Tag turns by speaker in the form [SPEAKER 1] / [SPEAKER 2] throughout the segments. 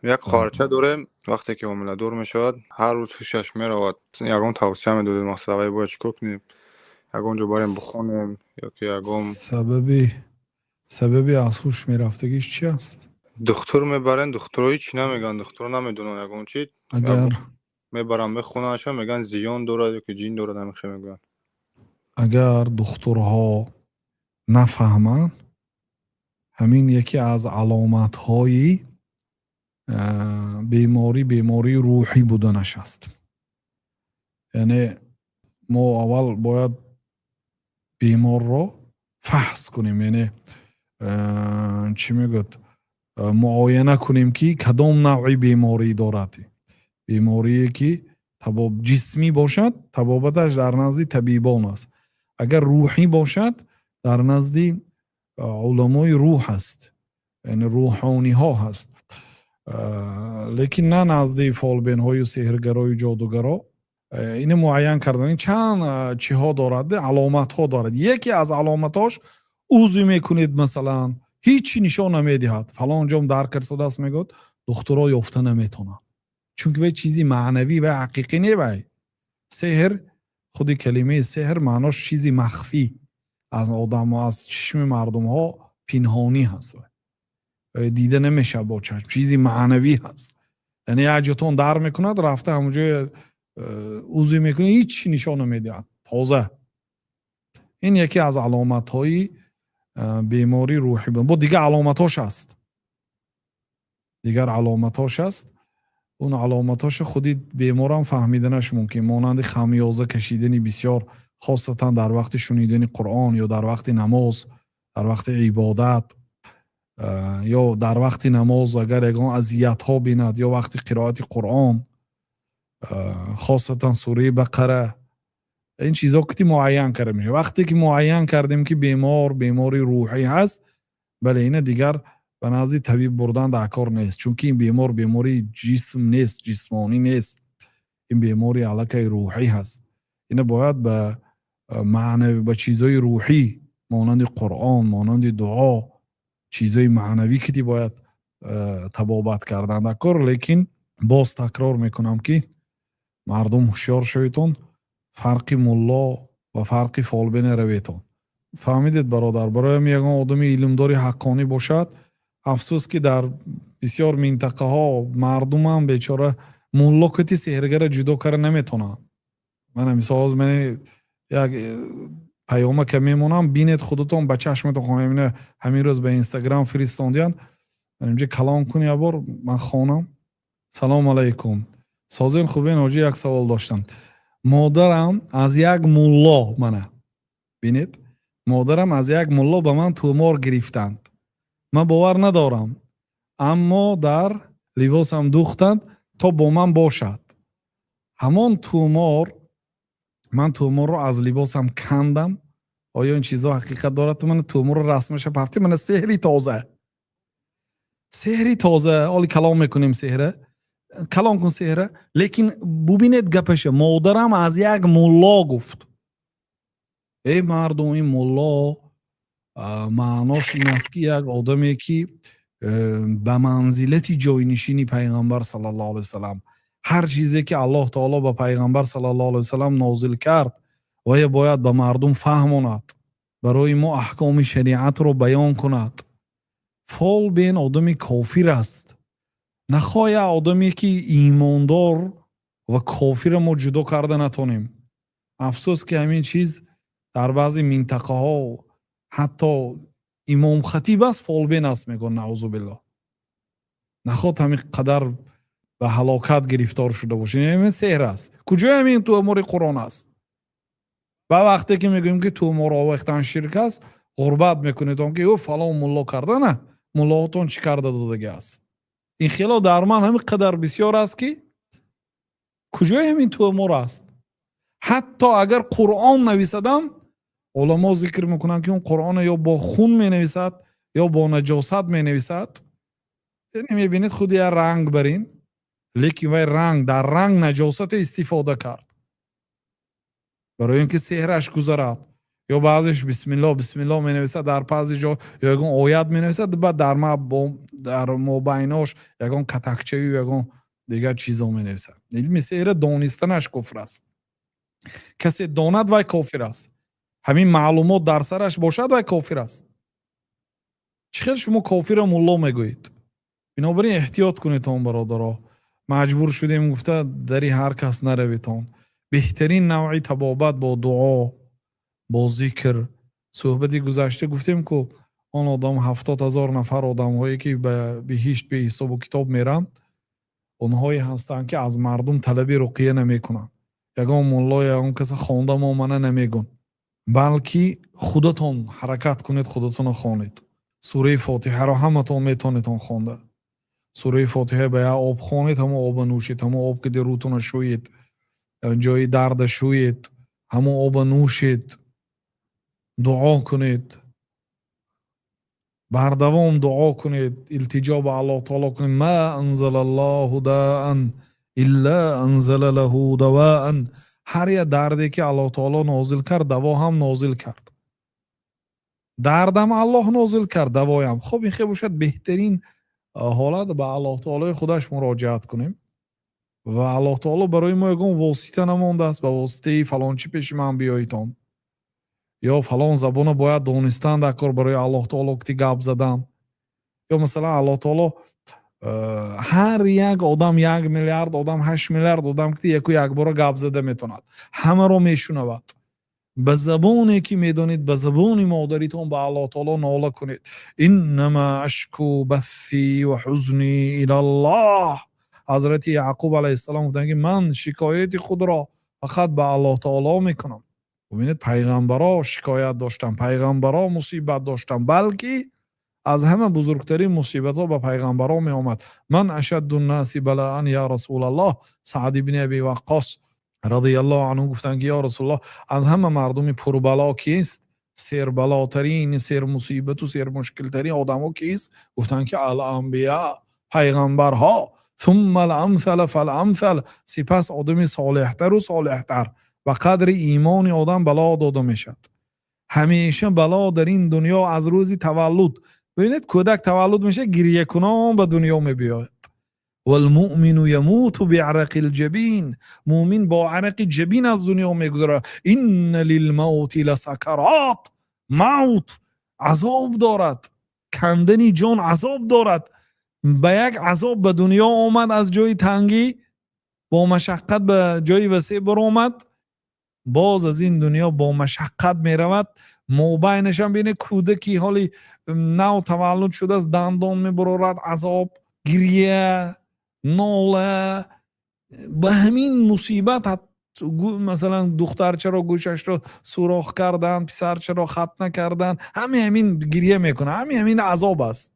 [SPEAKER 1] یک خارچه داریم. وقتی که حامله دار میشود هر روز پیشش میرود. یگان توصیه میدادیم مقصد آقای باید چیکار کنیم، یگان جا بریم بخونیم یا که یگان
[SPEAKER 2] سببی از هوش میرفتگیش چی است؟
[SPEAKER 1] دکتر میبرن، دکترها هیچ نمیگن، دکتر نمیدونن یگان چی.
[SPEAKER 2] اگر
[SPEAKER 1] میبرم میخوننش میگن زیان دارد یا که جین دارد نمیخواه میگن.
[SPEAKER 2] اگر دکترها نفهمن همین یکی از علامت های بیماری روحی بودنش است. یعنی ما اول باید بیمار رو فحص کنیم، یعنی چی میگوید معاینه کنیم که کدام نوعی بیماری دارد. بیماری که جسمی باشد طبابتش در نزد طبیبان است، اگر روحی باشد در نزد علمای روح است، یعنی روحانی ها هست، لیکن نه نزد فالبین های و سحرگرای و جادوگرا. این معین کردن این چند چی ها دارد، علامت ها دارد. یکی از علامتاش عضو میکنید مثلا هیچی نشان نمیدهد، فلان جام در کرده است میگوید دکترها یافته نمیتونن، چون که چیزی معنوی و حقیقی نیست. سحر، خود کلمه سحر معناش چیزی مخفی از آدم ها، از چشم مردم ها پنهانی هست، دیده نمیشه با چشم، چیزی معنوی هست. یعنی اجتون در میکند رفته همونجا عضو میکنه هیچ نشان نمیده تازه. این یکی از علامت های بیماری روحی بود. با دیگه علامتاش هست، دیگر علامتاش هست. اون علامتاش خودی بیمار هم فهمیدنش ممکن، مانند خمیازه کشیدنی بسیار، خاصتا در وقت شنیدن قرآن یا در وقت نماز، در وقت عبادت، یا در وقت نماز اگر یگان اذیت ها بیند، یا وقت قرائت قرآن خاصتا سوره بقره. این چیزا که معین کرده میشه. وقتی که معین کردیم که بیماری روحی هست، بله این دیگر به نزد طبیب بردن در کار نیست، چون که این بیماری جسم نیست، جسمانی نیست، این بیماری علاقه روحی هست. این باید به معنوی، به چیزای روحی مانند قرآن، مانند دعا، چیزای معنوی که باید تبابت کردن در کار. لیکن باز تکرار میکنم که مردم هوشیار شویتون، فرق ملا و فرق فالبین رویتون. فهمیدید برادر؟ برای میگن آدم علمداری حقانی باشد. افسوس که در بسیار منطقه ها مردم هم بیچاره ملا کتی سحرگر جدا کرده نمیتونن. من مثلا من یک پیام که میمونم بینید خودتون به چشمتون خواهیم. همین روز به اینستاگرام فرستاندین، من اینجا کلام کنی یه بار من خونم. سلام علیکم سازین خوبین حاجی، یک سوال داشتم. مادرم از یک ملا، منه بینید، مادرم از یک ملا به من تومار گرفتند. من باور ندارم، اما در لباسم دوختند تا با من باشد. همان تومار، من تومار رو از لباسم کندم. آیا این چیزا حقیقت دارد؟ من تومار رو رسمش پرتی، من سحری تازه حالی کلام میکنیم سحره، کلام کن سحره. لیکن ببینید گپش، مادرم از یک ملا گفت. ای مردم، این ملا معناش این است که یک آدمی که به منزلت جاینشینی پیغمبر صلی الله علیه وسلم، هر چیزی که الله تعالی به پیغمبر صلی الله علیه وسلم نازل کرد و باید به مردم فهماند، برای ما احکام شریعت رو بیان کند. فال بین آدمی کافر است. نخواهی آدمی که ایماندار و کافر ما جدا کرده نتونیم. افسوس که همین چیز در بعضی منطقه ها حتی امام خطیب است فالبین است میگن، نعوذ بالله. نخواد همین قدر به هلاکت گرفتار شده باشه. همین سحر است. کجا همین تو امور قرآن است؟ و وقتی که میگیم که تو امور آوختن شرک است، غربت میکنید که او فلان ملا کرده، نه ملاهاتون چی کرده دادگی است. این خیلی در من همین قدر بسیار است که کجا همین تو امور است. حتی اگر قرآن نویسدم، علما ذکر میکنن که اون قرآن یا با خون می نویسد یا با نجاست می نویسد. یعنی میبینید خود یه رنگ برین، لیکن وی رنگ در رنگ نجاست استفاده کرد برای اینکه سحرش گذرد. یا بعضیش بسم الله می نویسد، در بعضی جا یا یگان آیت می نویسد، بعد در مابیناش یگان کتکچه یا یگان دیگر چیزا می نویسد. علم سیر دانستنش کفر است. کسی داند وای کافر است. همین معلومات در سرش باشد وای کافر است. چخیل شما کافر ملا میگویید؟ بنابراین احتیاط کنید اون برادرها. مجبور شدیم گفته دری هر کس نرویتون. بهترین نوعی تبابت با دعا، با ذکر. صحبتی گذشته گفتیم که آن آدم 70,000 نفر آدم هایی که به بهشت به حساب و کتاب میرن، اونهایی هستند که از مردم طلب رقیه نمیکنن. یگان ملا یا اون کس خوانده مؤمنه نمیگن، بلکه خودتون حرکت کنید، خودتون خوانید. سوره فاتحه را همتون میتونید خوانده. سوره فاتحه به آب خوانید، همون آب نوشید، همون آب که در روتون شوید، جای درد شوید، همون آب نوشید. دعا کنید، بردوام دعا کنید، التجا به الله تعالی کنید. ما انزل الله داء الا انزل له دواء. هر یه دردی که الله تعالی نازل کرد، دوا هم نازل کرد. دردم الله نازل کرد، دوایم. خب این خیلی باشد بهترین حالت به الله تعالی خودش مراجعت کنیم و الله تعالی برای ما یگان واسطه نمانده است. به واسطه فلان چی پیش من بیایید، یا فلان زبان باید دانستن در کار برای الله تعالی که گپ زدم، یا مثلا الله تعالی هر یک آدم 1 میلیارد آدم 8 میلیارد آدم که یک بار گپ زده میتوند، همه رو میشنود. به زبانی که میدونید، به زبان مادریتون به الله تعالی ناله کنید. انما اشکو بثی و حزنی الی الله. حضرت یعقوب علیه السلام گفتند که من شکایت خود را فقط به الله تعالی میکنم. ببینید پیغمبرا شکایت داشتن، پیغمبرا مصیبت داشتن، بلکه از همه بزرگترین مصیبت ها به پیغمبرا می آمد. من اشد الناس بلاء یا رسول الله. سعد بن ابی وقاص رضی الله عنه گفتند که یا رسول الله، از همه مردم پربلا کیست؟ سیر بلاترین، سیر مصیبت و سیر مشکل ترین آدم ها کیست؟ گفتند که الانبیاء، پیغمبرها. ثم الامثل فالامثل. سپس آدم صالحتر و صالحتر. و قدر ایمان آدم بلا داده میشد. همیشه بلا در این دنیا از روز تولد. ببینید کودک تولد میشه، گریه کنان به دنیا میبیاید. والمؤمن یموت بعرق الجبین. مؤمن با عرق جبین از دنیا میگذره. ان للموت لسکرات. موت عذاب دارد، کندنی جان عذاب دارد. به یک عذاب به دنیا آمد، از جای تنگی با مشقت به جای وسیع برآمد، باز از این دنیا با مشقت می رود. مابینش هم بینه کودکی حالی نو تولد شده از دندان می برارد، عذاب، گریه، ناله. به همین مصیبت مثلا دختر چرا گوشش رو سوراخ کردن، پسر چرا خط نکردن، همین گریه میکنه. همین عذاب است.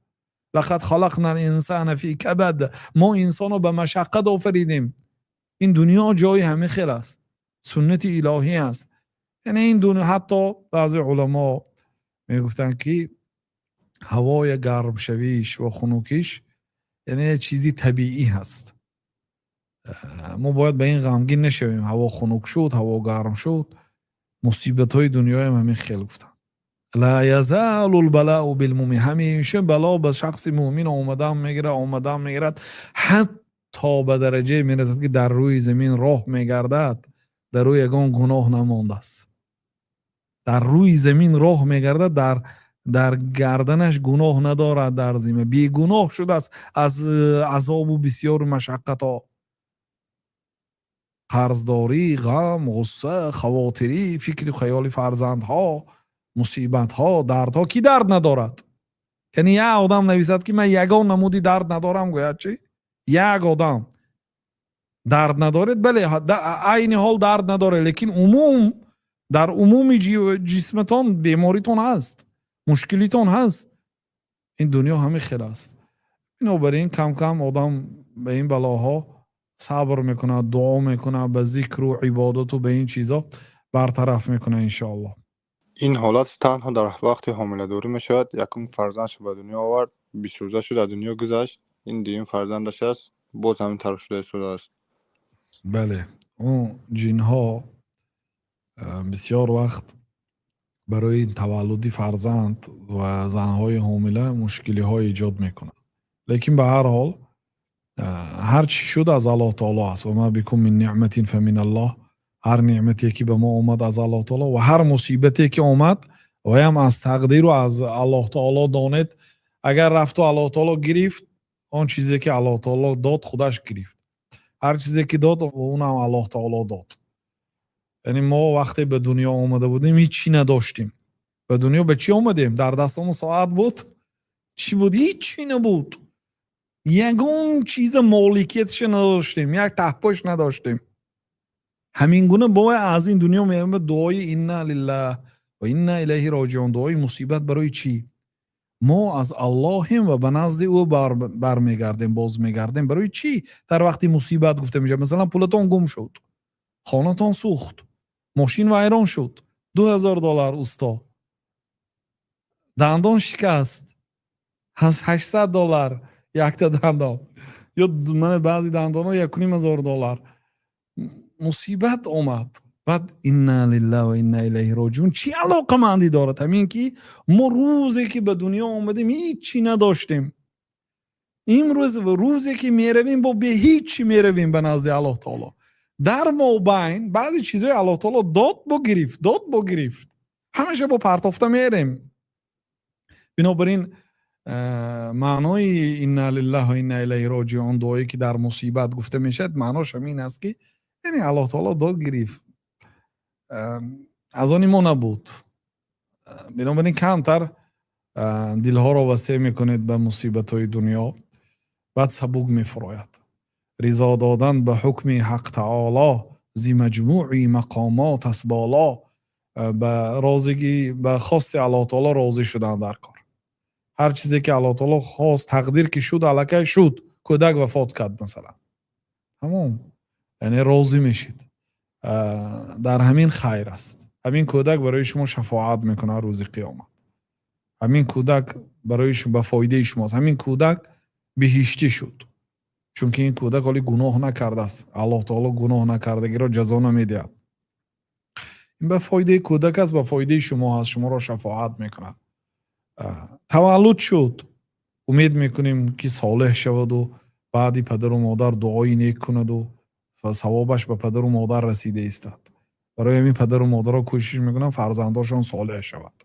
[SPEAKER 2] لقد خلقنا الانسان فی کبد. ما انسان رو به مشقت آفریدیم. این دنیا جای همه خیل است، سنت الهی است. یعنی این دنیا، حتی بعضی علما میگفتن که هوای گرم شویش و خنوکیش یعنی چیزی طبیعی هست. ما باید به این غمگین نشویم. هوا خنک شد، هوا گرم شد، مصیبت های دنیا هم همین خیلی گفتن. لا یزال البلاء بالمؤمن. همیشه بلا به شخص مؤمن آمدن میگیرد حتی به درجه میرسد که در روی زمین راه میگردد، در روی یگان گناه نمانده است. در روی زمین راه میگردد، در گردنش گناه ندارد، در زمین بی گناه شده است از عذاب و بسیار مشقت ها، قرضداری، غم، غصه، خواطری، فکر و خیال فرزندها، مصیبت ها، دردها. کی درد ندارد؟ یعنی یک آدم نویسد که من یگان نمودی درد ندارم، گوید چی؟ یک آدم درد ندارد؟ بله، عین حال درد نداره، لیکن در عموم جسمتان بیماریتون هست، مشکلیتون هست. این دنیا همه خیلی است. بنابراین کم کم آدم به این بلاها صبر میکنه، دعا میکنه، به ذکر و عبادت و به این چیزا برطرف میکنه انشاءالله.
[SPEAKER 1] این حالت تنها در وقت حامله داری می شود. یکم فرزندش به دنیا آورد، 20 روزه شد از دنیا گذشت، این دیگه فرزندش است، باز همین طرح شده است.
[SPEAKER 2] بله، اون جین ها بسیار وقت برای تولد فرزند و زنهای حامله مشکلی های ایجاد میکنه. لیکن به هر حال هر چی شد از الله تعالی است و ما بكم من نعمت فمن الله. هر نعمتی که به ما اومد از الله تعالی و هر مصیبتی که اومد و هم از تقدیر و از الله تعالی دانید. اگر رفت و الله تعالی گرفت، آن چیزی که الله تعالی داد خودش گرفت. هر چیزی که داد اون هم الله تعالی داد. یعنی ما وقتی به دنیا آمده بودیم هیچی نداشتیم. به دنیا به چی آمدیم؟ در دستمون ساعت بود؟ چی بود؟ هیچی نبود. یگان چیز مالکیتش نداشتیم، یک تحپش نداشتیم. همین گونه با از این دنیا میریم به دعای انا لله و انا الیه راجعون. دعای مصیبت برای چی؟ ما از اللهیم و به نزد او برمیگردیم، باز میگردیم. برای چی؟ در وقتی مصیبت گفته میشه مثلا پولتون گم شد، خانه‌تون سوخت، ماشین ویران شد، $2000 اوستا، دندان شکست، $800 یک تا دندان، یا من بعضی دندان ها $1,500. مصیبت آمد. بعد انا لله و انا الیه راجعون چی علاقه مندی دارد؟ همین که ما روزی که به دنیا آمدیم هیچی نداشتیم. این روزی که میرویم با به هیچی میرویم به نزد الله تعالی. در مابین بعضی چیزای الله تعالی داد با گرفت همیشه با پرتافته میریم. بنابراین معنای انا لله و انا الیه راجعون دعایی که در مصیبت گفته میشد معناش همین است که یعنی الله تعالی داد گرفت، از آن ما نبود. بنابراین کمتر دلها را وسیع میکنید به مصیبت های دنیا، بعد سبک میفراید. رضا دادن به حکم حق تعالی زی مجموعی مقامات است بالا. به خواست الله تعالی راضی شدن در کار. هر چیزی که الله تعالی خواست تقدیر که شد الکی شد. کودک وفات کرد مثلا، تمام، یعنی راضی میشید. در همین خیر است. همین کودک برای شما شفاعت میکنه روز قیامت. همین کودک برای شما به فایده شماست. همین کودک بهشتی شد، چون که این کودک حالی گناه نکرده است. الله تعالی گناه نکردگی را جزا نمیدهد. این به فایده کودک است، به فایده شما هست. شما را شفاعت میکنه. تولد شد، امید میکنیم که صالح شود و بعدی پدر و مادر دعای نیک کند و ثوابش به پدر و مادر رسیده استد. برای همین پدر و مادر را کوشش میکنن فرزنداشون صالح شود.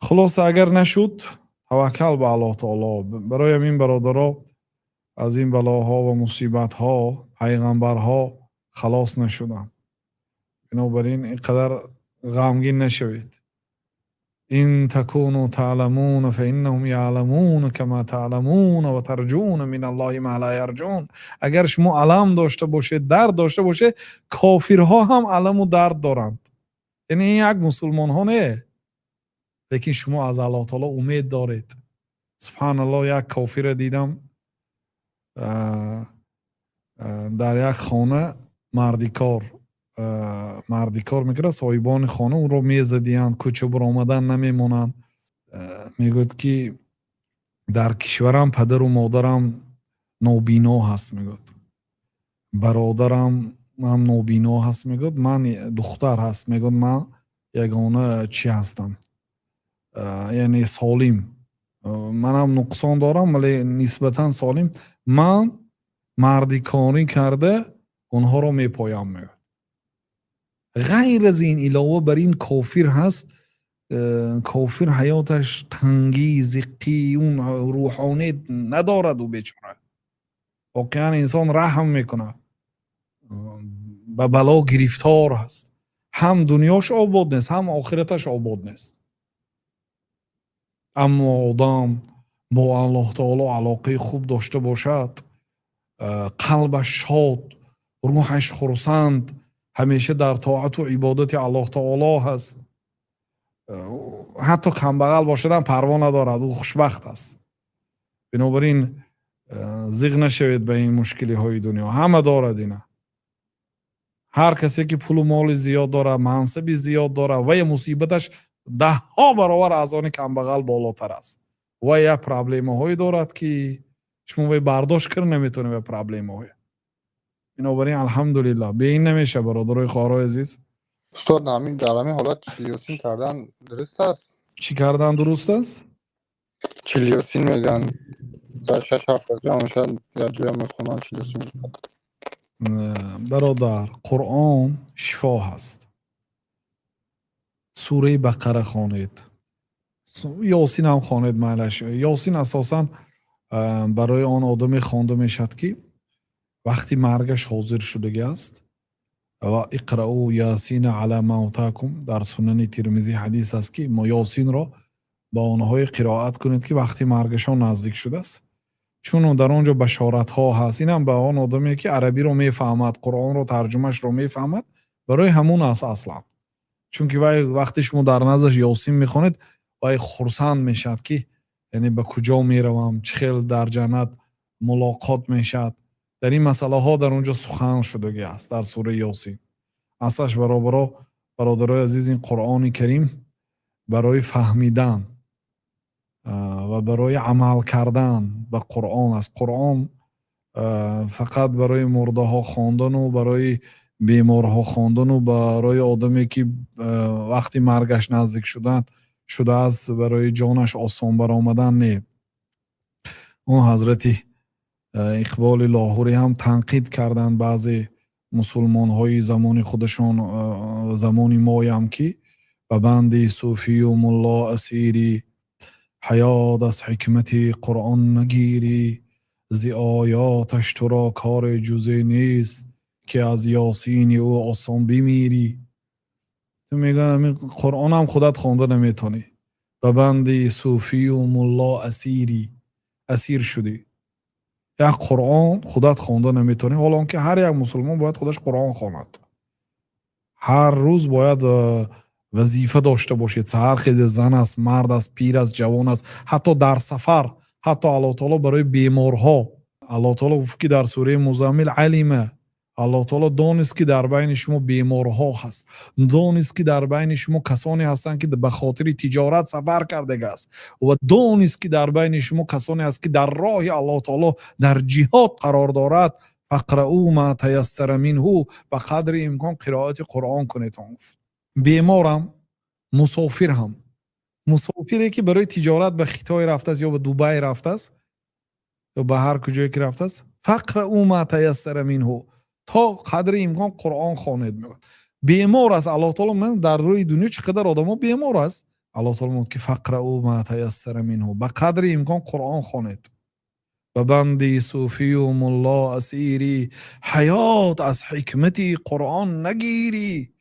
[SPEAKER 2] خلاص اگر نشد توکل به الله تعالی. برای همین برادرها از این بلاها و مصیبتها پیغمبرها خلاص نشدن. بنابراین اینقدر غمگین نشوید. این تکونوا تعلمون فانهم یعلمون کما تعلمون و ترجون من الله ما لا یرجون. اگر شما علم داشته باشید، درد داشته باشید، کافرها هم علم و درد دارند. یعنی این یک مسلمان ها نه، لیکن شما از الله تعالی امید دارید. سبحان الله، یک کافر دیدم در یک خانه مردی کار میکرد. صاحبان خانه اون رو میزدیند، کوچه بر آمدن نمیمونند. میگوید که در کشورم پدر و مادرم نابینا هست، میگوید برادرم هم نابینا هست، میگوید من دختر هست، میگوید من یگانه چی هستم، یعنی سالم. منم نقصان دارم ولی نسبتا سالم. من مردی کاری کرده اونها رو میپایم. میگوید غیر از این علاوه بر این کافر هست. کافر حیاتش تنگی زقی اون روحانی ندارد و بیچاره. واقعا انسان رحم میکنه، به بلا گرفتار هست. هم دنیاش آباد نیست، هم آخرتش آباد نیست. اما آدم با الله تعالی علاقه خوب داشته باشد، قلبش شاد، روحش خرسند، همیشه در طاعت و عبادت الله تعالی هست. حتی کمبغل باشدن پروا ندارد، او خوشبخت است. بنابراین زیغ نشوید به این مشکلی های دنیا. همه دارد اینا. هر کسی که پول و مال زیاد داره، منصبی زیاد داره و یه مصیبتش 10 برابر از آن کمبغل بالاتر است. و یه پرابلم هایی دارد که شما باید برداشت کرد نمیتونه به پرابلم های. بنابراین الحمدلله به این نمیشه برادرای خواهرای عزیز.
[SPEAKER 1] استاد همین در همین حالت چیلیوسین کردن درست است؟
[SPEAKER 2] چی کردن درست است؟
[SPEAKER 1] چیلیوسین میگن در 6-7 جا همشن در جای میخونن چیلیوسین میگن.
[SPEAKER 2] برادر قرآن شفا هست. سوره بقره خوانید، یاسین هم خوانید. معلش یاسین اساسا برای آن آدمی خوانده میشد که وقتی مرگش حاضر شده است. و اقرأوا یاسین علی موتاکم، در سنن ترمذی حدیث است که ما یاسین را با آنهای قرائت کنید که وقتی مرگشان نزدیک شده است، چون در آنجا بشارت ها هست. این هم به آن آدمی که عربی رو میفهمد، قرآن رو ترجمهش رو میفهمد، برای همون است اصلا. چون که وقتی شما در نزدش یاسین میخونید وای خرسند میشد که یعنی به کجا میروم، چه خیلی در جنت ملاقات میشد. در این مسئله ها در اونجا سخن شده است در سوره یاسین. اصلش برادرای عزیز این قرآن کریم برای فهمیدن و برای عمل کردن به قرآن است. قرآن فقط برای مرده ها خواندن و برای بیمار ها خواندن و برای آدمی که وقتی مرگش نزدیک شده است برای جانش آسان برآمدن نه. اون حضرت اقبال لاهوری هم تنقید کردن بعضی مسلمان های زمان خودشان، زمانی ما هم که به بند صوفی و ملا اسیری، حیات از حکمت قرآن نگیری، زی آیاتش تو را کار جزی نیست که از یاسین او آسان بمیری. تو میگن قرآن هم خودت خوانده نمیتونی، به بند صوفی و ملا اسیر شدی. یک قرآن خودت خوانده نمیتونی، حالا که هر یک مسلمان باید خودش قرآن خواند. هر روز باید وظیفه داشته باشید. سحر خیز زن است، مرد است، پیر است، جوان است، حتی در سفر. حتی الله تعالی برای بیمارها، الله تعالی گفت که در سوره مزمل علمه، الله تعالی دانست که در بین شما بیمارها هست، دانست که در بین شما کسانی هستند که به خاطر تجارت سفر کرده است و دانست که در بین شما کسانی هست که در راه الله تعالی در جهاد قرار دارد. فقرؤوا ما تیسر منه، به قدر امکان قرائت قرآن کنید. بیمارم، مسافری که برای تجارت به خیتای رفته است یا به دبی رفته است یا به هر کجایی که رفته است، فقرؤوا ما تیسر منه، تا قدر امکان قرآن خوانید. میگه بیمار است. الله تعالی من در روی دنیا چقدر آدما بیمار است، الله تعالی میگه که فقرؤوا ما تیسر منه، به قدر امکان قرآن خوانید. و بندی صوفی و ملا اسیری، حیات از حکمتی قرآن نگیری.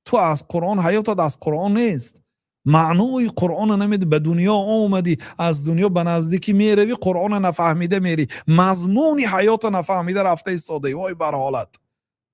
[SPEAKER 2] تو از قرآن، حیاتت از قرآن نیست. معنای قرآن نمیده. به دنیا آمدی، از دنیا به نزدیکی میروی، قرآن نفهمیده میری، مضمونی حیات نفهمیده رفته ایستاده. وای بر حالت.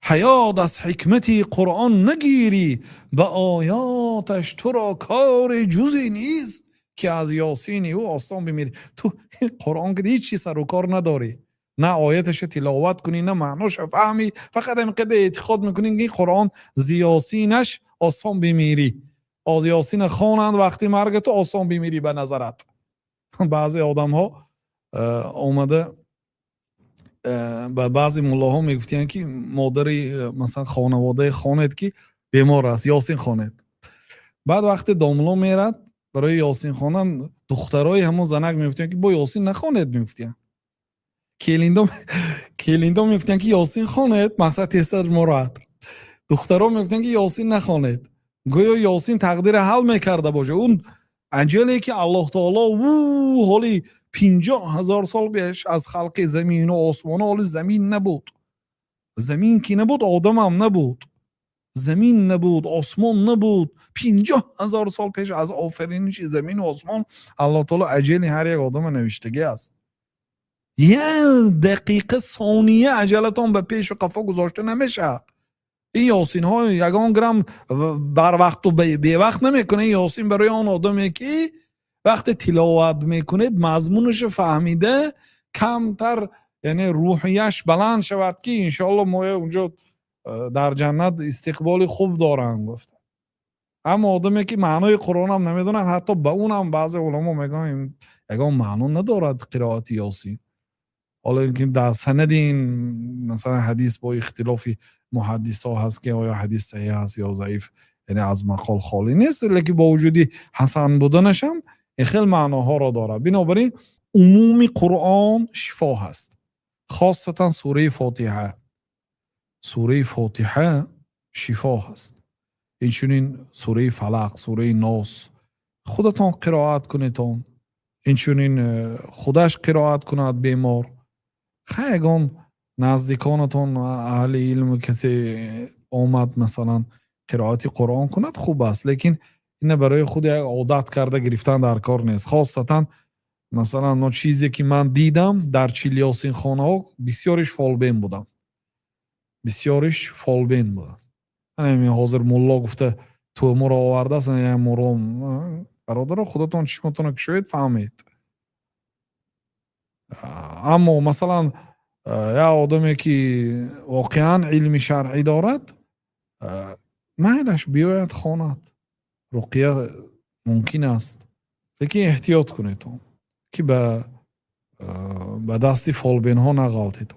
[SPEAKER 2] حیات از حکمتی قرآن نگیری، به آیاتش تو را کار جزی نیست که از یاسین او آسان بمیری. تو قرآن که هیچ چیز سر و کار نداری، نه آیتش تلاوت کنی نه معناش فهمی، فقط اینقدر اعتقاد میکنی که قرآن یاسینش آسان بمیری. از یاسین خوانند وقتی مرگ تو آسان بمیری به نظرت. بعضی آدم ها اومده به بعضی ملاها میگفتن که مادری مثلا خانواده خواند که بیمار است، یاسین خواند. بعد وقتی داملا میرد برای یاسین خوانن، دخترای همون زنک میگفتن که با یاسین نخواند. میگفتن کلیندا میگفتن که یاسین خواند، مقصد تستر مراد. دخترها میگفتن که یاسین نخواند، گویا یاسین تقدیر حل میکرده باشه. اون انجلی که الله تعالی حالی 50,000 سال پیش از خلق زمین و آسمان، حالی زمین نبود، زمین که نبود آدم هم نبود، زمین نبود، آسمان نبود. 50,000 سال پیش از آفرینش زمین و آسمان الله تعالی اجل هر یک آدم نوشتگی است. یه دقیقه ثانیه عجلتان به پیش و قفا گذاشته نمیشه. این یاسین ها یگان گرم بر وقت و بی وقت نمیکنه. یاسین برای آن آدمی که وقت تلاوت میکنید مضمونش فهمیده، کمتر یعنی روحیش بلند شود که انشاءالله ما اونجا در جنت استقبال خوب دارن. گفته اما آدمی که معنای قرآن هم نمیدونه، حتی به اون هم بعضی علما میگن یگان معنا ندارد قرائت یاسین. حالا اینکه در سند این مثلا حدیث با اختلافی محدثا هست که آیا حدیث صحیح هست یا ضعیف، یعنی از مقال خالی نیست، لیکن با وجودی حسن بودنش هم خیلی معناها را داره. بنابراین عموم قرآن شفا هست، خاصتا سوره فاتحه. سوره فاتحه شفا هست. اینچنین سوره فلق، سوره ناس خودتان قرائت کنیتان، اینچنین خودش قرائت کند بیمار. خیلی نزدیکانتان اهل علم کسی آمد مثلا قرائت قرآن کند خوب است، لیکن این برای خود عادت کرده گرفتن در کار نیست. خاصتا مثلا ما چیزی که من دیدم در چیلیاسین خانه ها بسیارش فالبین بودم، بسیارش فالبین بودم. همین حاضر مولا گفته تو مرا آورده است، یعنی مرا برادر خودتان چشمتون کشید فهمید. اما مثلا یا آدمی که واقعا علم شرعی دارد مهلش بیاید خواند، رقیه ممکن است، لیکن احتیاط کنید که به دستی فالبین ها نغلطید.